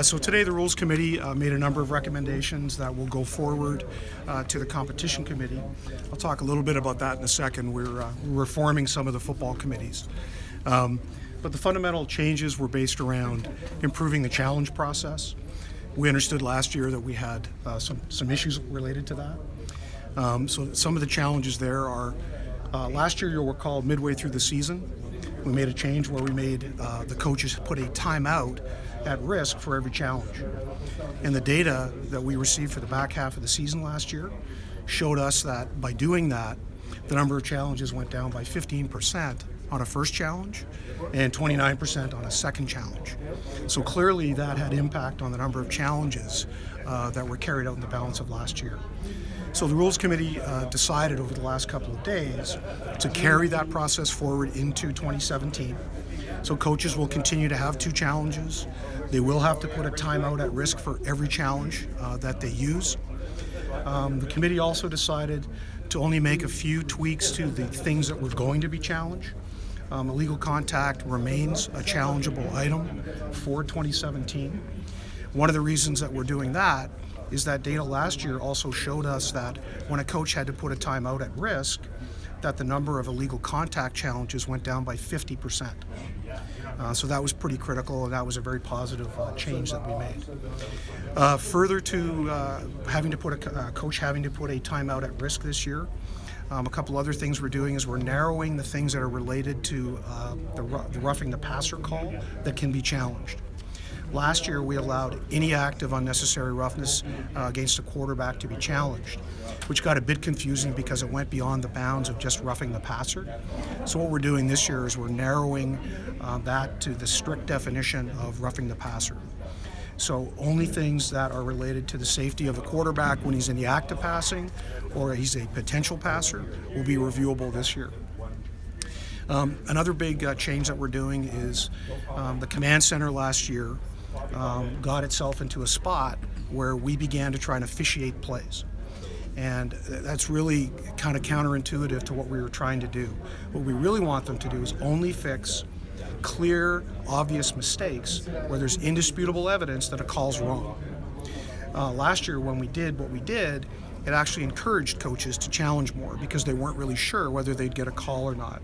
So today the Rules Committee made a number of recommendations that will go forward to the Competition Committee. I'll talk a little bit about that in a second. We're reforming some of the football committees. But the fundamental changes were based around improving the challenge process. We understood last year that we had some issues related to that. So some of the challenges there are, last year you'll recall midway through the season, we made a change where we made the coaches put a timeout at risk for every challenge. And the data that we received for the back half of the season last year showed us that by doing that, the number of challenges went down by 15% on a first challenge and 29% on a second challenge. So clearly that had impact on the number of challenges that were carried out in the balance of last year. So the Rules Committee decided over the last couple of days to carry that process forward into 2017. So coaches will continue to have 2 challenges. They will have to put a timeout at risk for every challenge that they use. The committee also decided to only make a few tweaks to the things that were going to be challenged. Illegal contact remains a challengeable item for 2017. One of the reasons that we're doing that is that data last year also showed us that when a coach had to put a timeout at risk, that the number of illegal contact challenges went down by 50%. So that was pretty critical, and that was a very positive change that we made. Further to having to put a coach having to put a timeout at risk this year, a couple other things we're doing is we're narrowing the things that are related to the roughing the passer call that can be challenged. Last year, we allowed any act of unnecessary roughness against a quarterback to be challenged, which got a bit confusing because it went beyond the bounds of just roughing the passer. So what we're doing this year is we're narrowing that to the strict definition of roughing the passer. So only things that are related to the safety of the quarterback when he's in the act of passing or he's a potential passer will be reviewable this year. Another big change that we're doing is the command center last year got itself into a spot where we began to try and officiate plays. And that's really kind of counterintuitive to what we were trying to do. What we really want them to do is only fix clear, obvious mistakes where there's indisputable evidence that a call's wrong. Last year when we did what we did, it actually encouraged coaches to challenge more because they weren't really sure whether they'd get a call or not.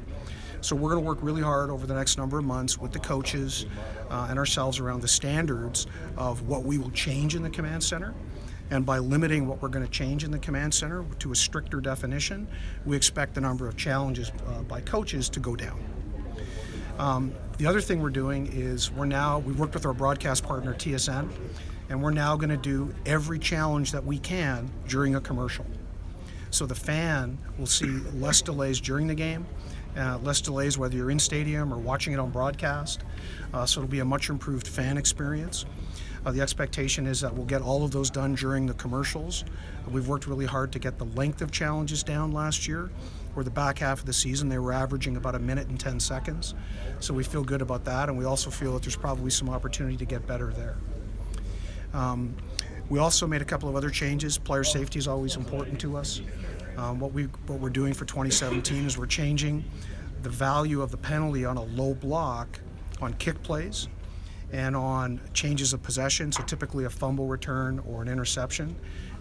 So we're going to work really hard over the next number of months with the coaches and ourselves around the standards of what we will change in the command center. And by limiting what we're going to change in the command center to a stricter definition, we expect the number of challenges by coaches to go down. The other thing we're doing is we've worked with our broadcast partner TSN, and we're now going to do every challenge that we can during a commercial. So the fan will see less delays during the game, less delays whether you're in stadium or watching it on broadcast. So it'll be a much improved fan experience. The expectation is that we'll get all of those done during the commercials. We've worked really hard to get the length of challenges down last year, where the back half of the season they were averaging about 1 minute and 10 seconds. So we feel good about that, and we also feel that there's probably some opportunity to get better there. We also made a couple of other changes. Player safety is always important to us. What we're doing for 2017 is we're changing the value of the penalty on a low block on kick plays and on changes of possession, so typically a fumble return or an interception,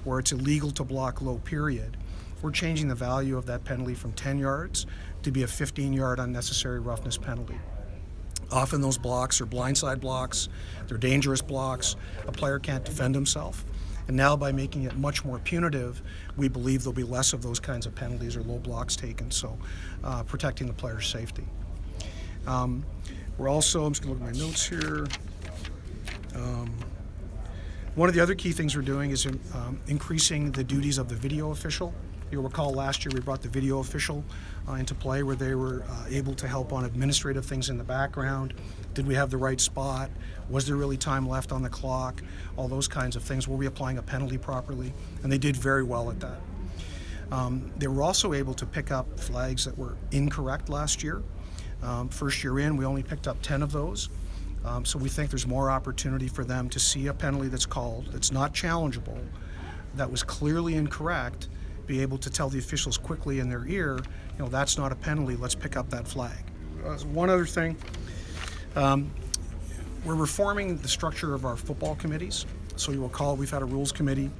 where it's illegal to block low period. We're changing the value of that penalty from 10 yards to be a 15-yard unnecessary roughness penalty. Often those blocks are blindside blocks, they're dangerous blocks, a player can't defend himself. And now by making it much more punitive, we believe there'll be less of those kinds of penalties or low blocks taken, so protecting the player's safety. We're also, I'm just going to look at my notes here. One of the other key things we're doing is increasing the duties of the video official. You'll recall last year we brought the video official into play where they were able to help on administrative things in the background. Did we have the right spot? Was there really time left on the clock? All those kinds of things. Were we applying a penalty properly? And they did very well at that. They were also able to pick up flags that were incorrect last year. First year in, we only picked up 10 of those. So we think there's more opportunity for them to see a penalty that's called, that's not challengeable, that was clearly incorrect, be able to tell the officials quickly in their ear, that's not a penalty, let's pick up that flag. One other thing, we're reforming the structure of our football committees. So you recall we've had a rules committee.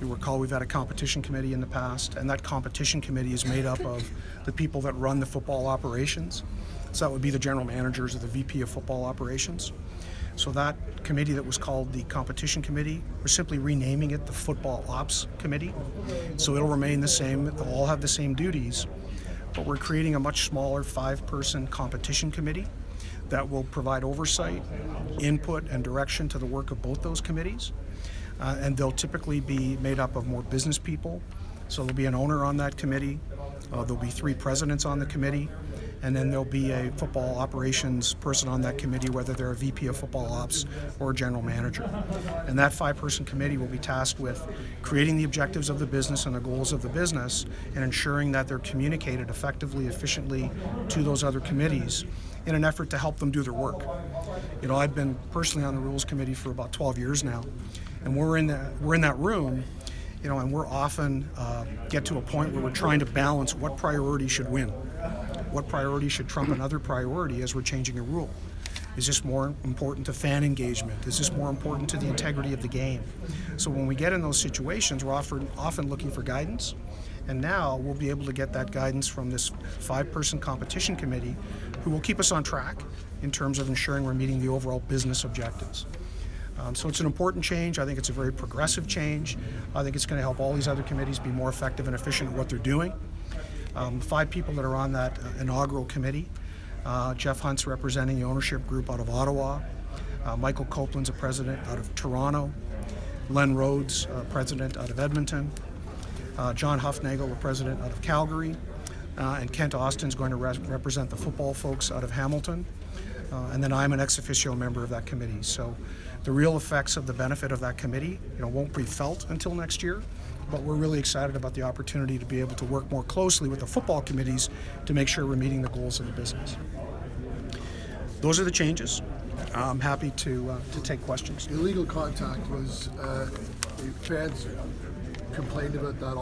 You recall we've had a competition committee in the past, and that competition committee is made up of the people that run the football operations. So that would be the general managers or the VP of football operations. So that committee that was called the competition committee, we're simply renaming it the football ops committee. So it'll remain the same, they'll all have the same duties, but we're creating a much smaller 5-person competition committee that will provide oversight, input, and direction to the work of both those committees. And they'll typically be made up of more business people. So there'll be an owner on that committee, there'll be 3 presidents on the committee, and then there'll be a football operations person on that committee, whether they're a VP of football ops or a general manager. And that 5-person committee will be tasked with creating the objectives of the business and the goals of the business and ensuring that they're communicated effectively, efficiently to those other committees in an effort to help them do their work. You know, I've been personally on the rules committee for about 12 years now, and we're in that room, you know, and we're often get to a point where we're trying to balance what priority should win. What priority should trump another priority as we're changing a rule? Is this more important to fan engagement? Is this more important to the integrity of the game? So when we get in those situations, we're often looking for guidance. And now we'll be able to get that guidance from this 5-person competition committee who will keep us on track in terms of ensuring we're meeting the overall business objectives. So it's an important change. I think it's a very progressive change. I think it's going to help all these other committees be more effective and efficient at what they're doing. 5 people that are on that inaugural committee. Jeff Hunt's representing the ownership group out of Ottawa. Michael Copeland's a president out of Toronto. Len Rhodes, president out of Edmonton. John Huffnagel, a president out of Calgary. And Kent Austin's going to represent the football folks out of Hamilton. And then I'm an ex officio member of that committee. So the real effects of the benefit of that committee, you know, won't be felt until next year. But we're really excited about the opportunity to be able to work more closely with the football committees to make sure we're meeting the goals of the business. Those are the changes. I'm happy to take questions. Illegal contact was, fans complained about that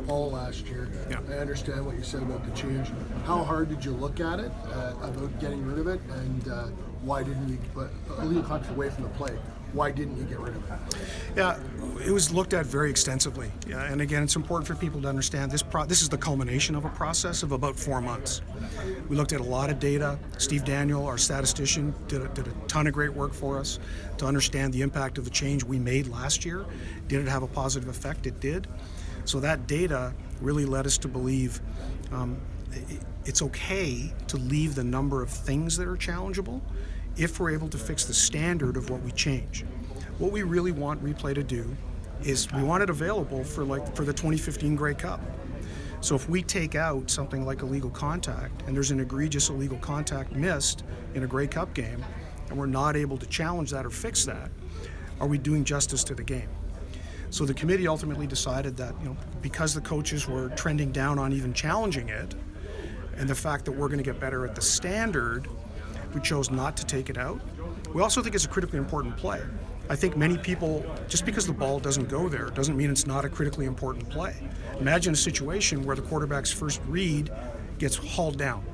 all last year. Yeah. I understand what you said about the change. How hard did you look at it, about getting rid of it, and why didn't you, but illegal contact away from the play, why didn't you get rid of it? Yeah, it was looked at very extensively. Yeah, and again, it's important for people to understand this is the culmination of a process of about 4 months. We looked at a lot of data. Steve Daniel, our statistician, did a ton of great work for us to understand the impact of the change we made last year. Did it have a positive effect? It did. So that data really led us to believe it's okay to leave the number of things that are challengeable if we're able to fix the standard of what we change. What we really want replay to do is we want it available for the 2015 Grey Cup. So if we take out something like illegal contact and there's an egregious illegal contact missed in a Grey Cup game and we're not able to challenge that or fix that, are we doing justice to the game? So the committee ultimately decided that, you know, because the coaches were trending down on even challenging it and the fact that we're going to get better at the standard, we chose not to take it out. We also think it's a critically important play. I think many people, just because the ball doesn't go there, doesn't mean it's not a critically important play. Imagine a situation where the quarterback's first read gets hauled down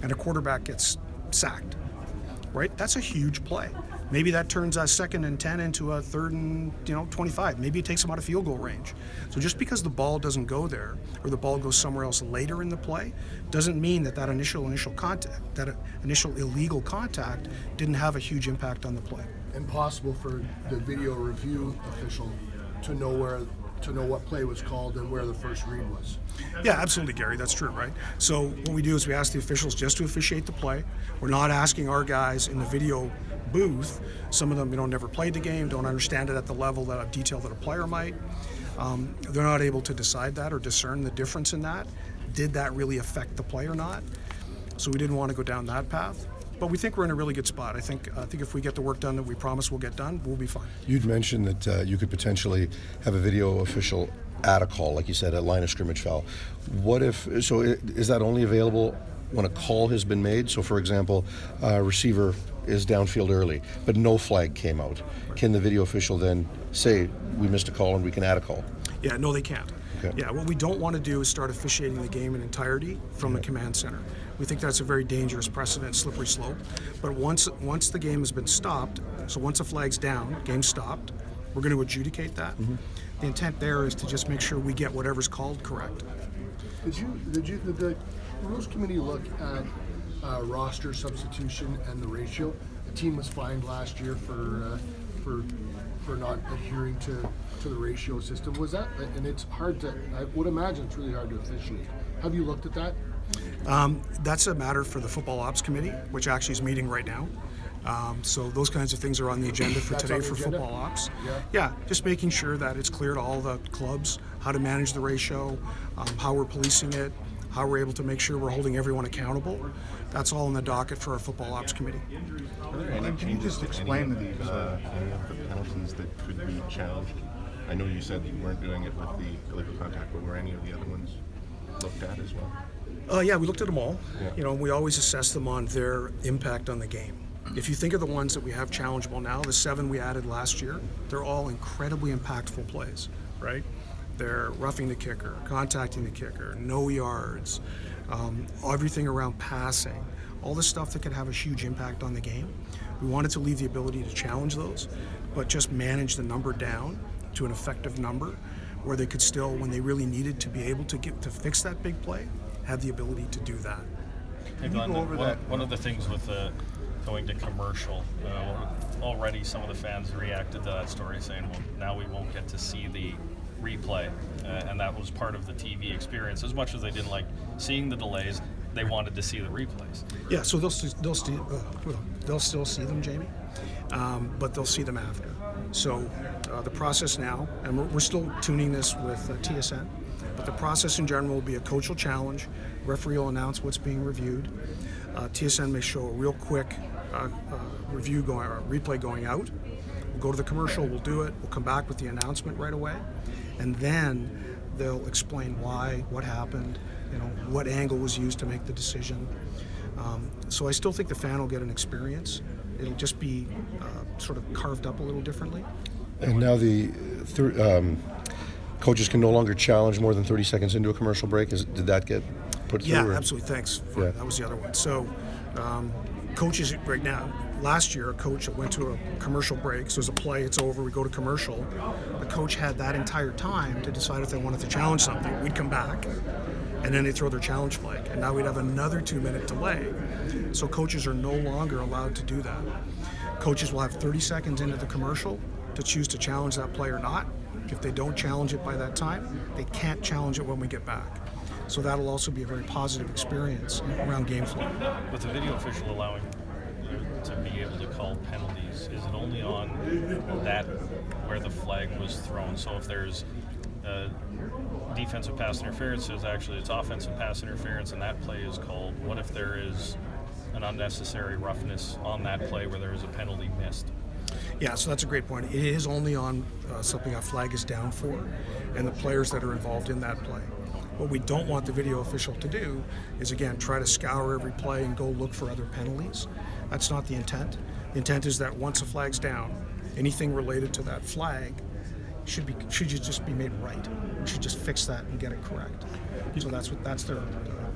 and a quarterback gets sacked, right? That's a huge play. Maybe that turns a 2nd and 10 into a 3rd and 25. Maybe it takes them out of field goal range. So just because the ball doesn't go there or the ball goes somewhere else later in the play doesn't mean that initial contact, that initial illegal contact didn't have a huge impact on the play. Impossible for the video review official to know what play was called and where the first read was. Yeah, absolutely, Gary. That's true, right? So what we do is we ask the officials just to officiate the play. We're not asking our guys in the video booth. Some of them, never played the game, don't understand it at the level of detail that a player might. They're not able to decide that or discern the difference in that. Did that really affect the play or not? So we didn't want to go down that path. But we think we're in a really good spot. I think if we get the work done that we promise we'll get done, we'll be fine. You'd mentioned that you could potentially have a video official at a call, like you said, a line of scrimmage foul. Is that only available when a call has been made? So, for example, a receiver is downfield early, but no flag came out. Can the video official then say, we missed a call and we can add a call? Yeah, no, they can't. Okay. Yeah, what we don't want to do is start officiating the game in entirety from the command center. We think that's a very dangerous precedent, slippery slope. But once the game has been stopped So once a flag's down, game stopped, we're going to adjudicate that. The intent there is to just make sure we get whatever's called correct. Did the rules committee look at roster substitution and the ratio? The team was fined last year for not adhering to the ratio system. Was that, and it's hard to, I would imagine it's really hard to officiate. Have you looked at that? That's a matter for the Football Ops Committee, which actually is meeting right now. So those kinds of things are on the agenda for That's today on the for agenda? Football Ops. Yeah. Just making sure that it's clear to all the clubs how to manage the ratio, how we're policing it, how we're able to make sure we're holding everyone accountable. That's all in the docket for our Football Ops Committee. Can you just explain any of the penalties that could be challenged? I know you said you weren't doing it with the illegal contact, but were any of the other ones looked at as well? Yeah, we looked at them all. Yeah. We always assess them on their impact on the game. If you think of the ones that we have challengeable now, the 7 we added last year, they're all incredibly impactful plays, right? They're roughing the kicker, contacting the kicker, no yards, everything around passing, all the stuff that could have a huge impact on the game. We wanted to leave the ability to challenge those, but just manage the number down to an effective number where they could still, when they really needed to be able to fix that big play, have the ability to do that. Hey Glenn, one of the things with going to commercial, already some of the fans reacted to that story saying, well, now we won't get to see the replay, and that was part of the TV experience. As much as they didn't like seeing the delays, they wanted to see the replays. Yeah, so they'll still see them, Jamie, but they'll see them after. So the process now, and we're still tuning this with TSN, but the process in general will be a coach will challenge, referee will announce what's being reviewed. TSN may show a real quick replay going out. We'll go to the commercial, we'll do it, we'll come back with the announcement right away, and then they'll explain why, what happened, what angle was used to make the decision. So I still think the fan will get an experience. It'll just be sort of carved up a little differently. And now the coaches can no longer challenge more than 30 seconds into a commercial break. Did that get put through? Yeah, or? absolutely. Thanks. Yeah. That was the other one. So coaches right now, last year a coach went to a commercial break. So there's a play, it's over, we go to commercial. The coach had that entire time to decide if they wanted to challenge something. We'd come back, and then they throw their challenge flag. And now we'd have another 2-minute delay. So coaches are no longer allowed to do that. Coaches will have 30 seconds into the commercial to choose to challenge that play or not. If they don't challenge it by that time, they can't challenge it when we get back. So that'll also be a very positive experience around game flow. With the video official allowing to be able to call penalties, is it only on that where the flag was thrown? So if there's defensive pass interference, it's offensive pass interference, and that play is called. What if there is an unnecessary roughness on that play where there is a penalty missed? Yeah, so that's a great point. It is only on something a flag is down for and the players that are involved in that play. What we don't want the video official to do is, again, try to scour every play and go look for other penalties. That's not the intent. The intent is that once a flag's down, anything related to that flag should just be made right. We should just fix that and get it correct. So that's their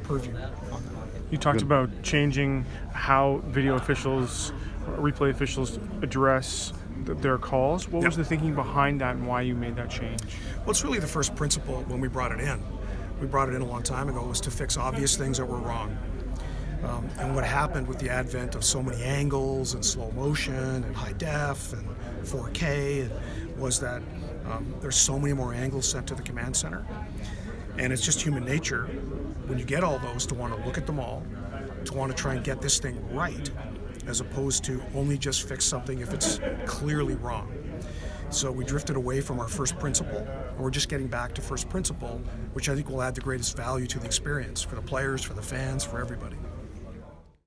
purview on that. You talked about changing how video officials, replay officials address their calls. What was the thinking behind that and why you made that change? Well, it's really the first principle when we brought it in. We brought it in a long time ago, was to fix obvious things that were wrong. And what happened with the advent of so many angles and slow motion and high def and 4K was that there's so many more angles sent to the command center. And it's just human nature, when you get all those, to want to look at them all, to want to try and get this thing right, as opposed to only just fix something if it's clearly wrong. So we drifted away from our first principle, and we're just getting back to first principle, which I think will add the greatest value to the experience for the players, for the fans, for everybody.